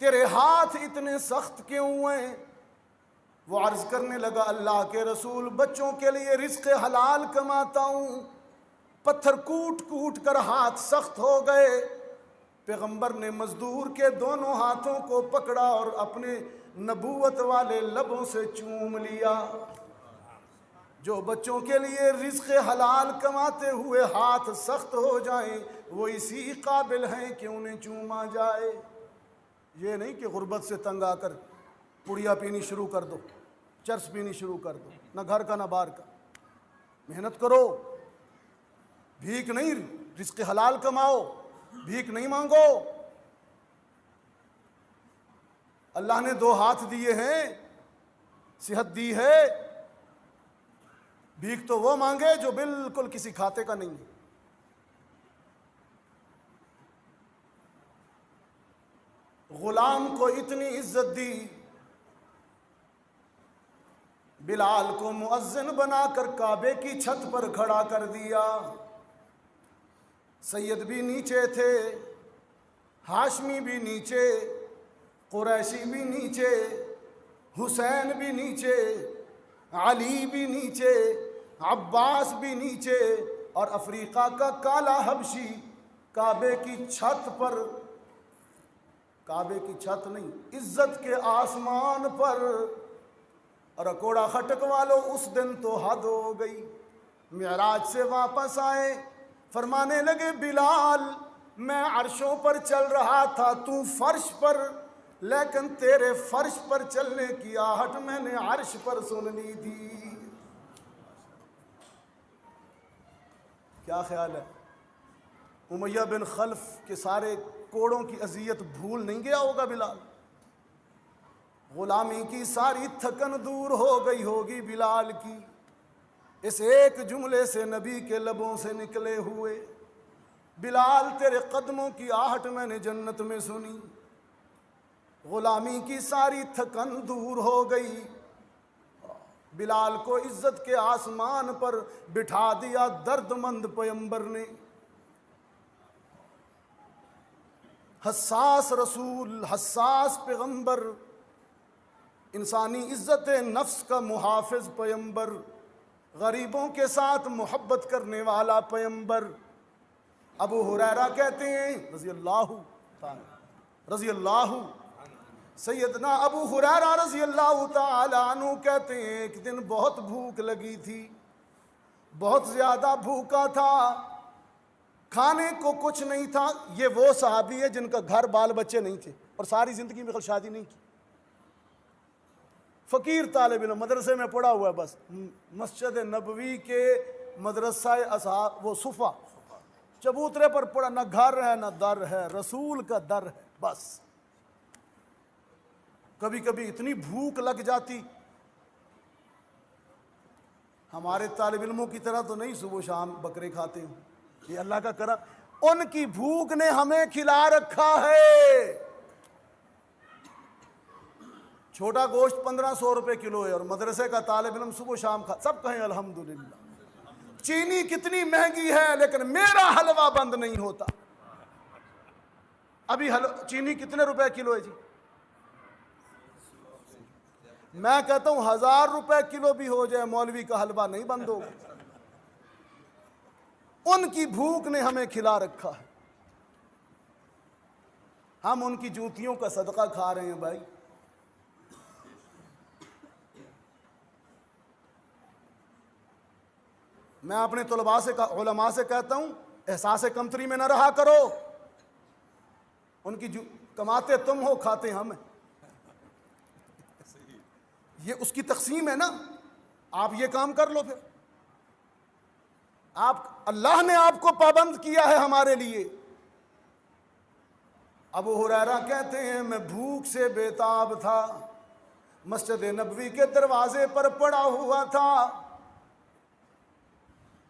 تیرے ہاتھ اتنے سخت کیوں ہیں؟ وہ عرض کرنے لگا اللہ کے رسول، بچوں کے لیے رزق حلال کماتا ہوں، پتھر کوٹ کوٹ کر ہاتھ سخت ہو گئے۔ پیغمبر نے مزدور کے دونوں ہاتھوں کو پکڑا اور اپنے نبوت والے لبوں سے چوم لیا۔ جو بچوں کے لیے رزق حلال کماتے ہوئے ہاتھ سخت ہو جائیں، وہ اسی قابل ہیں کہ انہیں چوما جائے۔ یہ نہیں کہ غربت سے تنگ آ کر پڑیا پینی شروع کر دو، چرس پینی شروع کر دو، نہ گھر کا نہ باہر کا۔ محنت کرو، بھیک نہیں، رزق حلال کماؤ، بھیک نہیں مانگو۔ اللہ نے دو ہاتھ دیے ہیں، صحت دی ہے، بھیک تو وہ مانگے جو بالکل کسی کھاتے کا نہیں ہے۔ غلام کو اتنی عزت دی، بلال کو مؤذن بنا کر کعبے کی چھت پر کھڑا کر دیا۔ سید بھی نیچے تھے، ہاشمی بھی نیچے، قریشی بھی نیچے، حسین بھی نیچے، علی بھی نیچے، عباس بھی نیچے، اور افریقہ کا کالا حبشی کعبے کی چھت پر، کعبے کی چھت نہیں، عزت کے آسمان پر۔ اور اکوڑا خٹک والوں، اس دن تو حد ہو گئی۔ معراج سے واپس آئے، فرمانے لگے بلال میں عرشوں پر چل رہا تھا، تو فرش پر، لیکن تیرے فرش پر چلنے کی آہٹ میں نے عرش پر سن لی تھی۔ کیا خیال ہے؟ امیہ بن خلف کے سارے کوڑوں کی اذیت بھول نہیں گیا ہوگا بلال؟ غلامی کی ساری تھکن دور ہو گئی ہوگی بلال کی، اس ایک جملے سے نبی کے لبوں سے نکلے ہوئے، بلال تیرے قدموں کی آہٹ میں نے جنت میں سنی۔ غلامی کی ساری تھکن دور ہو گئی۔ بلال کو عزت کے آسمان پر بٹھا دیا درد مند پیغمبر نے۔ حساس رسول، حساس پیغمبر، انسانی عزت نفس کا محافظ پیغمبر، غریبوں کے ساتھ محبت کرنے والا پیغمبر۔ ابو ہریرہ کہتے ہیں رضی اللہ، سیدنا ابو ہریرہ رضی اللہ تعالی عنہ کہتے ہیں ایک دن بہت بھوک لگی تھی، بہت زیادہ بھوکا تھا، کھانے کو کچھ نہیں تھا۔ یہ وہ صحابی ہے جن کا گھر بال بچے نہیں تھے اور ساری زندگی میں شادی نہیں کی، فقیر طالب علم، مدرسے میں پڑھا ہوا ہے، بس مسجد نبوی کے مدرسہ اصحاب وہ صفا چبوترے پر پڑھا، نہ گھر ہے نہ در ہے، رسول کا در ہے بس۔ کبھی کبھی اتنی بھوک لگ جاتی ہمارے طالب علموں کی طرح تو نہیں صبح شام بکرے کھاتے ہوں، یہ اللہ کا کرم، ان کی بھوک نے ہمیں کھلا رکھا ہے۔ چھوٹا گوشت 1500 روپے کلو ہے اور مدرسے کا طالب علم صبح شام کھا، سب کہیں الحمدللہ۔ چینی کتنی مہنگی ہے لیکن میرا حلوہ بند نہیں ہوتا۔ ابھی چینی کتنے روپے کلو ہے جی؟ میں کہتا ہوں 1000 روپے کلو بھی ہو جائے مولوی کا حلوہ نہیں بند ہوگا۔ ان کی بھوک نے ہمیں کھلا رکھا ہے، ہم ان کی جوتیوں کا صدقہ کھا رہے ہیں بھائی۔ میں اپنے طلباء سے علماء سے کہتا ہوں احساس کمتری میں نہ رہا کرو، ان کی کماتے تم ہو کھاتے ہم ہیں، یہ اس کی تقسیم ہے نا، آپ یہ کام کر لو۔ پھر اللہ نے آپ کو پابند کیا ہے ہمارے لیے۔ ابو ہریرہ کہتے ہیں میں بھوک سے بےتاب تھا، مسجد نبوی کے دروازے پر پڑا ہوا تھا،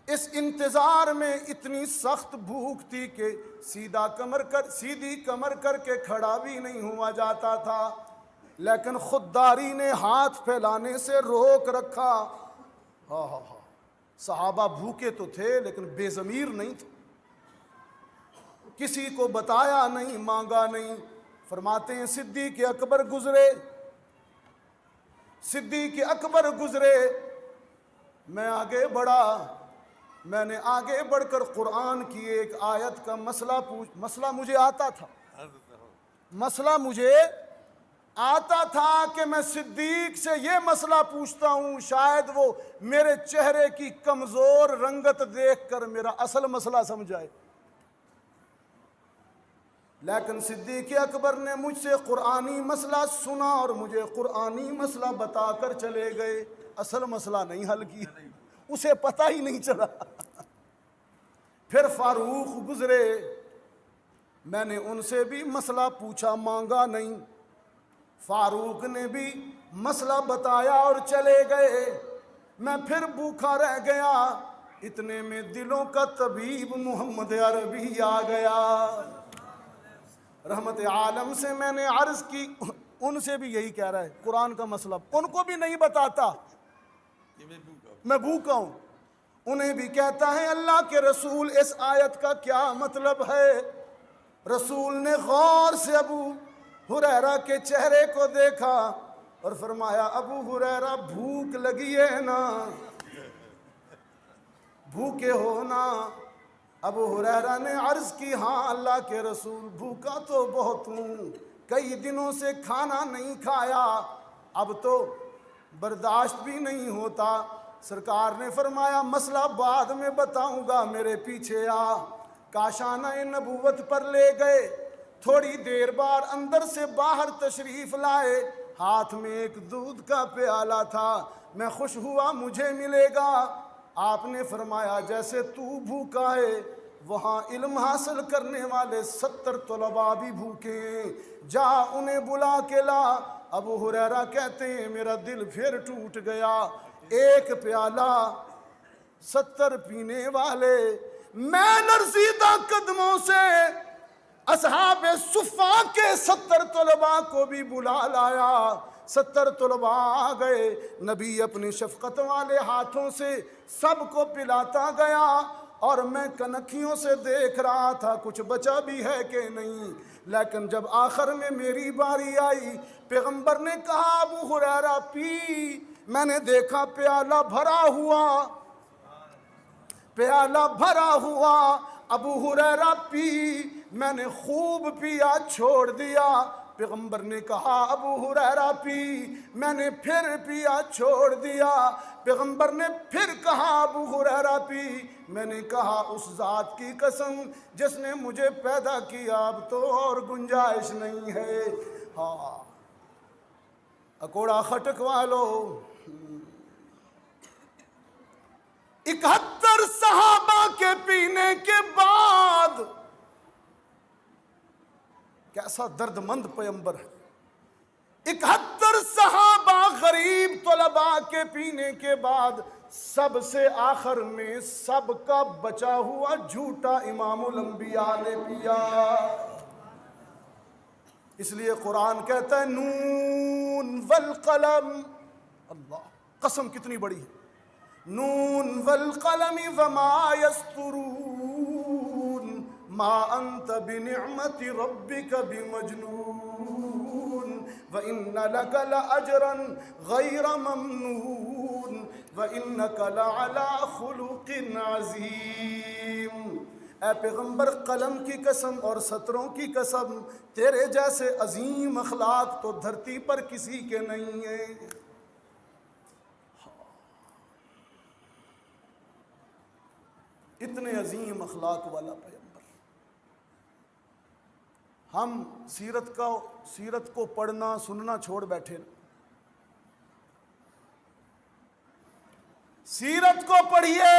اس انتظار میں اتنی سخت بھوک تھی کہ سیدھی کمر کر کے کھڑا بھی نہیں ہوا جاتا تھا، لیکن خودداری نے ہاتھ پھیلانے سے روک رکھا۔ صحابہ بھوکے تو تھے لیکن بے ضمیر نہیں تھے، کسی کو بتایا نہیں، مانگا نہیں۔ فرماتے ہیں صدیق اکبر گزرے، میں آگے بڑھا، میں نے آگے بڑھ کر قرآن کی ایک آیت کا مسئلہ مجھے آتا تھا کہ میں صدیق سے یہ مسئلہ پوچھتا ہوں، شاید وہ میرے چہرے کی کمزور رنگت دیکھ کر میرا اصل مسئلہ سمجھائے، لیکن صدیق اکبر نے مجھ سے قرآنی مسئلہ سنا اور مجھے قرآنی مسئلہ بتا کر چلے گئے، اصل مسئلہ نہیں حل کیا، اسے پتہ ہی نہیں چلا۔ پھر فاروق گزرے، میں نے ان سے بھی مسئلہ پوچھا، مانگا نہیں، فاروق نے بھی مسئلہ بتایا اور چلے گئے، میں پھر بھوکا رہ گیا۔ اتنے میں دلوں کا طبیب محمد عربی آ گیا، رحمت عالم سے میں نے عرض کی، ان سے بھی یہی کہہ رہا ہے قرآن کا مسئلہ ان کو بھی نہیں بتاتا، میں بھوکا ہوں، انہیں بھی کہتا ہے اللہ کے رسول اس آیت کا کیا مطلب ہے؟ رسول نے غور سے ابو ہریرہ کے چہرے کو دیکھا اور فرمایا ابو ہریرہ بھوک لگی ہے نا، بھوکے ہو نا؟ ابو ہریرہ نے عرض کی ہاں اللہ کے رسول بھوکا تو بہت ہوں، کئی دنوں سے کھانا نہیں کھایا، اب تو برداشت بھی نہیں ہوتا۔ سرکار نے فرمایا مسئلہ بعد میں بتاؤں گا، میرے پیچھے آ۔ کاشانہ نبوت پر لے گئے، تھوڑی دیر بعد اندر سے باہر تشریف لائے، ہاتھ میں ایک دودھ کا پیالہ تھا، میں خوش ہوا مجھے ملے گا۔ آپ نے فرمایا جیسے تو بھوکا ہے وہاں علم حاصل کرنے والے 70 طلباء بھی بھوکے ہیں، جا انہیں بلا کے لا۔ ابو ہریرہ کہتے ہیں میرا دل پھر ٹوٹ گیا، ایک پیالہ 70 پینے والے، میں لرزیدہ قدموں سے اصحاب صفا کے 70 طلباء کو بھی بلا لایا، 70 طلباء آ گئے، نبی اپنی شفقت والے ہاتھوں سے سب کو پلاتا گیا اور میں کنکھیوں سے دیکھ رہا تھا کچھ بچا بھی ہے کہ نہیں، لیکن جب آخر میں میری باری آئی پیغمبر نے کہا ابو ہریرہ پی، میں نے دیکھا پیالہ بھرا ہوا، ابو ہریرہ پی، میں نے خوب پیا چھوڑ دیا۔ پیغمبر نے کہا ابو ہریرہ پی، میں نے پھر پیا چھوڑ دیا۔ پیغمبر نے پھر کہا ابو ہریرہ پی، میں نے کہا اس ذات کی قسم جس نے مجھے پیدا کیا اب تو اور گنجائش نہیں ہے۔ ہاں اکوڑا خٹک والو، 71 صحابہ کے پینے کے بعد کیسا درد مند پیغمبر ہے، 71 صحابہ غریب طلباء کے پینے کے بعد سب سے آخر میں سب کا بچا ہوا جھوٹا امام الانبیاء نے پیا۔ اس لیے قرآن کہتا ہے نون والقلم، اللہ قسم کتنی بڑی ہے، نون والقلم وما یسطرون ما انت بنعمت ربک بمجنون وان لک لاجرا غیر ممنون وانک لعلی خلق عظیم۔ اے پیغمبر قلم کی قسم اور سطروں کی قسم، تیرے جیسے عظیم اخلاق تو دھرتی پر کسی کے نہیں ہیں۔ اتنے عظیم اخلاق والا پیغمبر، ہم سیرت کو پڑھنا سننا چھوڑ بیٹھے۔ سیرت کو پڑھیے،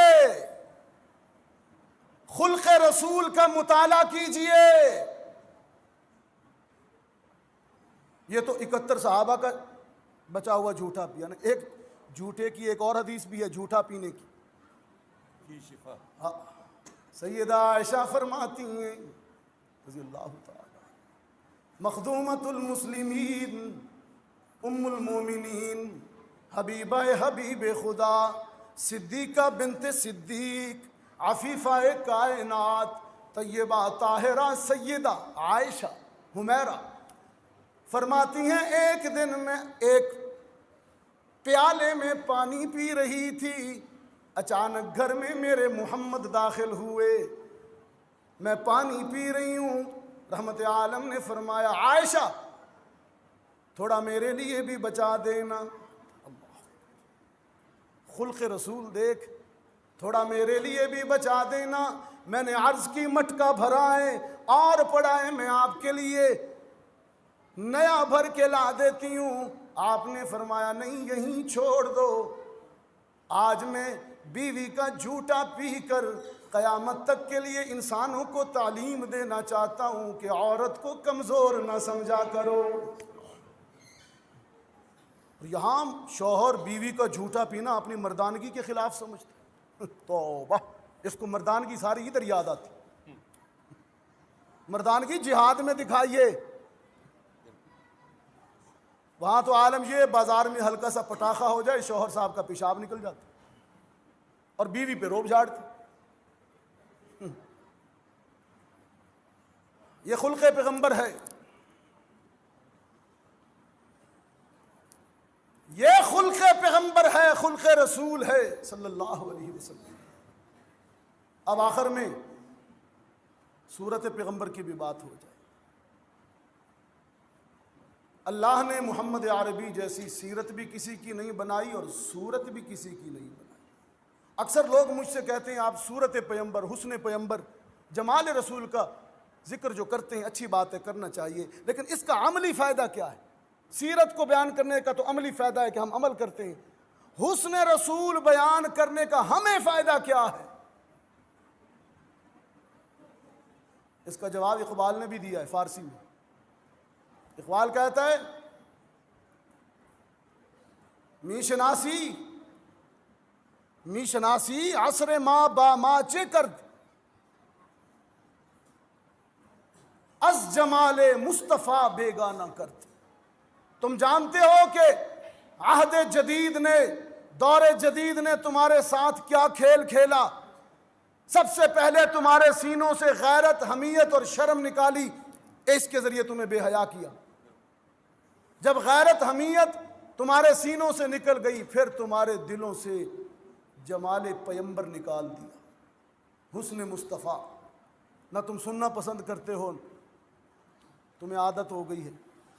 خلق رسول کا مطالعہ کیجئے۔ یہ تو 71 صحابہ کا بچا ہوا جھوٹا پیا نا۔ ایک جھوٹے کی ایک اور حدیث بھی ہے جھوٹا پینے کی، شفا۔ سیدہ عائشہ فرماتی ہیں رضی اللہ تعالی، مخدومۃ المسلمین، ام المومنین، حبیبہ حبیب خدا، صدیقہ بنت صدیق، عفیفہ کائنات، طیبہ طاہرہ سیدہ عائشہ حمیرہ فرماتی ہیں ایک دن میں ایک پیالے میں پانی پی رہی تھی، اچانک گھر میں میرے محمد داخل ہوئے، میں پانی پی رہی ہوں، رحمت عالم نے فرمایا عائشہ تھوڑا میرے لیے بھی بچا دینا۔ خلق رسول دیکھ، تھوڑا میرے لیے بھی بچا دینا۔ میں نے عرض کی مٹکا بھرا ہے اور پڑا ہے، میں آپ کے لیے نیا بھر کے لا دیتی ہوں۔ آپ نے فرمایا نہیں، یہیں چھوڑ دو، آج میں بیوی کا جھوٹا پی کر قیامت تک کے لیے انسانوں کو تعلیم دینا چاہتا ہوں کہ عورت کو کمزور نہ سمجھا کرو۔ یہاں شوہر بیوی کا جھوٹا پینا اپنی مردانگی کے خلاف سمجھتے، توبہ، اس کو مردانگی ساری ادھر یاد آتی۔ مردانگی جہاد میں دکھائیے، وہاں تو عالم یہ بازار میں ہلکا سا پٹاخہ ہو جائے شوہر صاحب کا پیشاب نکل جاتا اور بیوی پہ روب جھاڑتی۔ یہ خلق پیغمبر ہے، یہ خلق پیغمبر ہے، خلق رسول ہے صلی اللہ علیہ وسلم۔ اب آخر میں سورت پیغمبر کی بھی بات ہو جائے۔ اللہ نے محمد عربی جیسی سیرت بھی کسی کی نہیں بنائی اور صورت بھی کسی کی نہیں بنائی۔ اکثر لوگ مجھ سے کہتے ہیں آپ صورت پیغمبر، حسن پیغمبر، جمال رسول کا ذکر جو کرتے ہیں اچھی بات ہے، کرنا چاہیے، لیکن اس کا عملی فائدہ کیا ہے؟ سیرت کو بیان کرنے کا تو عملی فائدہ ہے کہ ہم عمل کرتے ہیں، حسن رسول بیان کرنے کا ہمیں فائدہ کیا ہے؟ اس کا جواب اقبال نے بھی دیا ہے فارسی میں۔ اقبال کہتا ہے می شناسی عصر ما با ما چه کرد، از جمال مصطفیٰ بیگانہ کرد۔ تم جانتے ہو کہ عہد جدید نے، دور جدید نے تمہارے ساتھ کیا کھیل کھیلا۔ سب سے پہلے تمہارے سینوں سے غیرت، حمیت اور شرم نکالی، اس کے ذریعے تمہیں بے حیا کیا۔ جب غیرت حمیت تمہارے سینوں سے نکل گئی، پھر تمہارے دلوں سے جمال پیغمبر نکال دیا، حسن مصطفیٰ۔ نہ تم سننا پسند کرتے ہو، تمہیں عادت ہو گئی ہے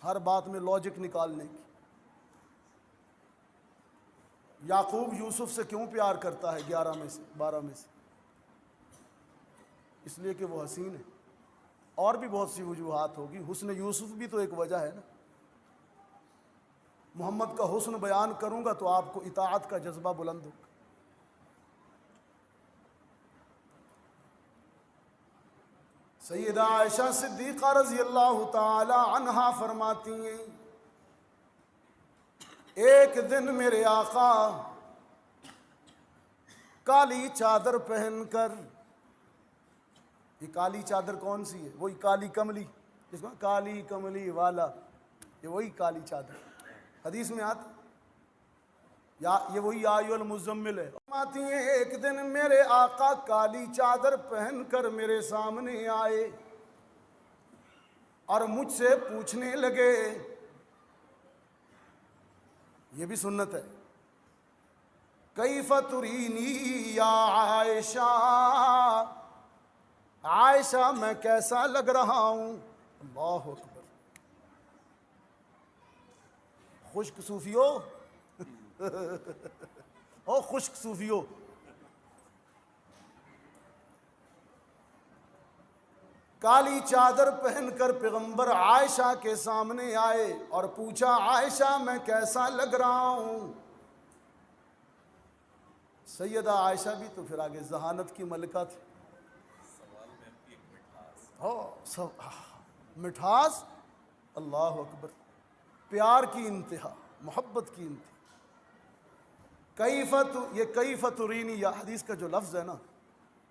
ہر بات میں لاجک نکالنے کی۔ یعقوب یوسف سے کیوں پیار کرتا ہے 11 میں سے 12 میں سے؟ اس لیے کہ وہ حسین ہے، اور بھی بہت سی وجوہات ہوگی، حسن یوسف بھی تو ایک وجہ ہے نا۔ محمد کا حسن بیان کروں گا تو آپ کو اطاعت کا جذبہ بلند ہوگا۔ سیدہ عائشہ صدیقہ رضی اللہ تعالی عنہا فرماتی ہیں ایک دن میرے آقا کالی چادر پہن کر، یہ کالی چادر کون سی ہے؟ وہی کالی کملی، جس کو کالی کملی والا، یہ وہی کالی چادر حدیث میں آتا، یہ وہی آیو المزمل ہے۔ آتی ہیں ایک دن میرے آقا کالی چادر پہن کر میرے سامنے آئے اور مجھ سے پوچھنے لگے، یہ بھی سنت ہے، کیف ترینی یا عائشہ، عائشہ میں کیسا لگ رہا ہوں؟ اللہ اکبر، خشک صوفیو او خشک صوفیو، کالی چادر پہن کر پیغمبر عائشہ کے سامنے آئے اور پوچھا، عائشہ میں کیسا لگ رہا ہوں؟ سیدہ عائشہ بھی تو پھر آگے ذہانت کی ملکہ تھی، مٹھاس، اللہ اکبر، پیار کی انتہا، محبت کی انتہا۔ یہ کیف ترینی یا حدیث کا جو لفظ ہے نا،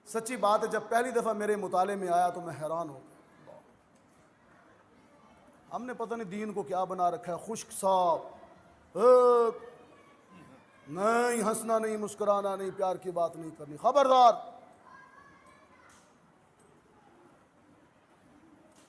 سچی بات ہے، جب پہلی دفعہ میرے مطالعے میں آیا تو میں حیران ہو گیا۔ ہم نے پتہ نہیں دین کو کیا بنا رکھا ہے، خشک صاف، نہیں ہنسنا نہیں، مسکرانا نہیں، پیار کی بات نہیں کرنی، خبردار۔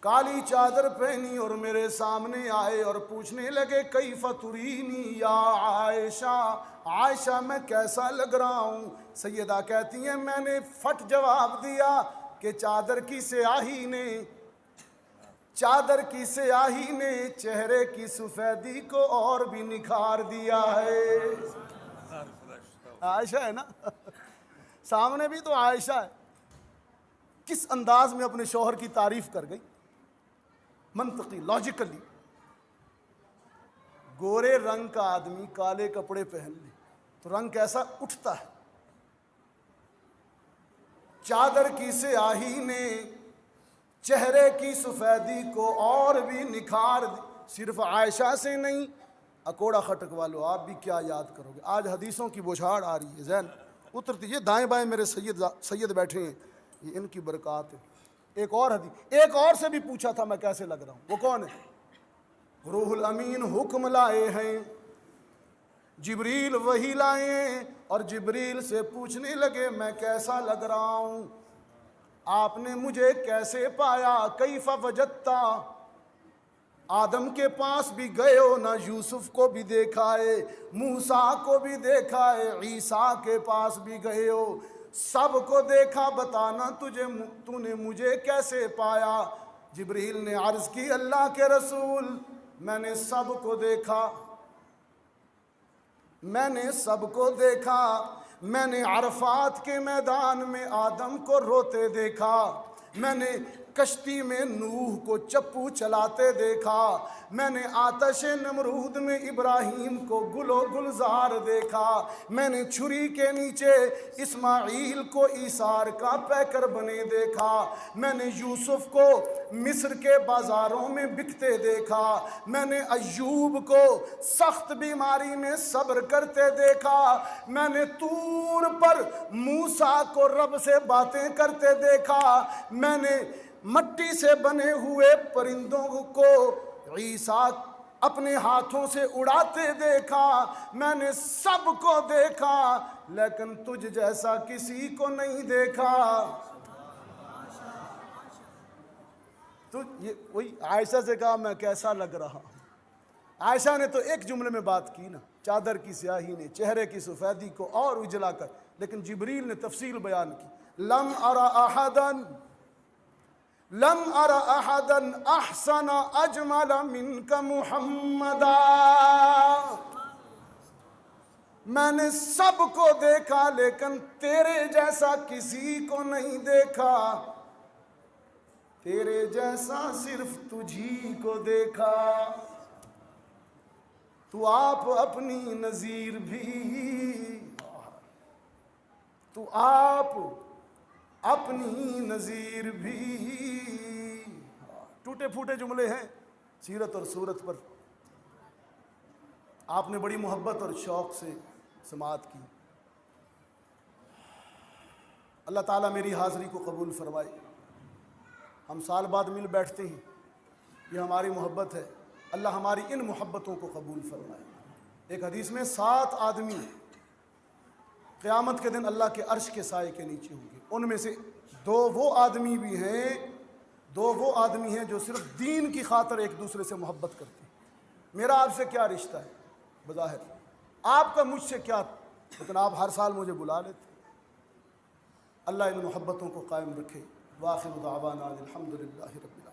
کالی چادر پہنی اور میرے سامنے آئے اور پوچھنے لگے، کیف ترینی یا عائشہ، عائشہ میں کیسا لگ رہا ہوں؟ سیدہ کہتی ہیں میں نے فٹ جواب دیا کہ چادر کی سیاہی نے چہرے کی سفیدی کو اور بھی نکھار دیا ہے۔ عائشہ ہے نا، سامنے بھی تو عائشہ ہے، کس انداز میں اپنے شوہر کی تعریف کر گئی، منطقی، لاجیکلی۔ گورے رنگ کا آدمی کالے کپڑے پہن لے تو رنگ کیسا اٹھتا ہے، چادر کی سیاہی نے چہرے کی سفیدی کو اور بھی نکھار دی۔ صرف عائشہ سے نہیں، اکوڑا خٹک والو آپ بھی کیا یاد کرو گے؟ آج حدیثوں کی بوچھاڑ آ رہی ہے، ذہن اترتی، یہ دائیں بائیں میرے سید بیٹھے ہیں، یہ ان کی برکات ہے۔ ایک اور حدیث، ایک اور سے بھی پوچھا تھا میں کیسے لگ رہا ہوں، وہ کون ہے؟ روح الامین حکم لائے ہیں، جبریل وحی لائے ہیں، اور جبریل سے پوچھنے لگے میں کیسا لگ رہا ہوں؟ آپ نے مجھے کیسے پایا؟ کیف وجدتا، آدم کے پاس بھی گئے ہو، نہ یوسف کو بھی دیکھا ہے، موسیٰ کو بھی دیکھا ہے، عیسیٰ کے پاس بھی گئے ہو، سب کو دیکھا، بتانا تو نے مجھے کیسے پایا؟ جبریل نے عرض کی، اللہ کے رسول میں نے سب کو دیکھا، میں نے عرفات کے میدان میں آدم کو روتے دیکھا، میں نے کشتی میں نوح کو چپو چلاتے دیکھا، میں نے آتش نمرود میں ابراہیم کو گل و گلزار دیکھا، میں نے چھری کے نیچے اسماعیل کو ایثار کا پیکر بنے دیکھا، میں نے یوسف کو مصر کے بازاروں میں بکتے دیکھا، میں نے ایوب کو سخت بیماری میں صبر کرتے دیکھا، میں نے طور پر موسیٰ کو رب سے باتیں کرتے دیکھا، میں نے مٹی سے بنے ہوئے پرندوں کو عیسیٰ اپنے ہاتھوں سے اڑاتے دیکھا، میں نے سب کو دیکھا لیکن تجھ جیسا کسی کو نہیں دیکھا۔ تو یہ وہی عائشہ سے کہا میں کیسا لگ رہا ہوں۔ عائشہ نے تو ایک جملے میں بات کی نا، چادر کی سیاہی نے چہرے کی سفیدی کو اور اجلا کر، لیکن جبریل نے تفصیل بیان کی، لم ارى احدا احسن اجمل منك محمدا، میں نے سب کو دیکھا لیکن تیرے جیسا کسی کو نہیں دیکھا، تیرے جیسا صرف تجھی کو دیکھا، تو آپ اپنی نظیر بھی، تو آپ اپنی نظیر بھی۔ ٹوٹے پھوٹے جملے ہیں سیرت اور صورت پر، آپ نے بڑی محبت اور شوق سے سماعت کی. اللہ تعالیٰ میری حاضری کو قبول فرمائے. ہم سال بعد مل بیٹھتے ہیں، یہ ہماری محبت ہے. اللہ ہماری ان محبتوں کو قبول فرمائے. ایک حدیث میں 7 آدمی قیامت کے دن اللہ کے عرش کے سائے کے نیچے ہوں گے. ان میں سے 2 وہ آدمی بھی ہیں، 2 وہ آدمی ہیں جو صرف دین کی خاطر ایک دوسرے سے محبت کرتے ہیں. میرا آپ سے کیا رشتہ ہے بظاہر، آپ کا مجھ سے کیا، لیکن آپ ہر سال مجھے بلا لیتے. اللہ ان محبتوں کو قائم رکھے. وآخر دعوانا الحمدللہ رب العالمین.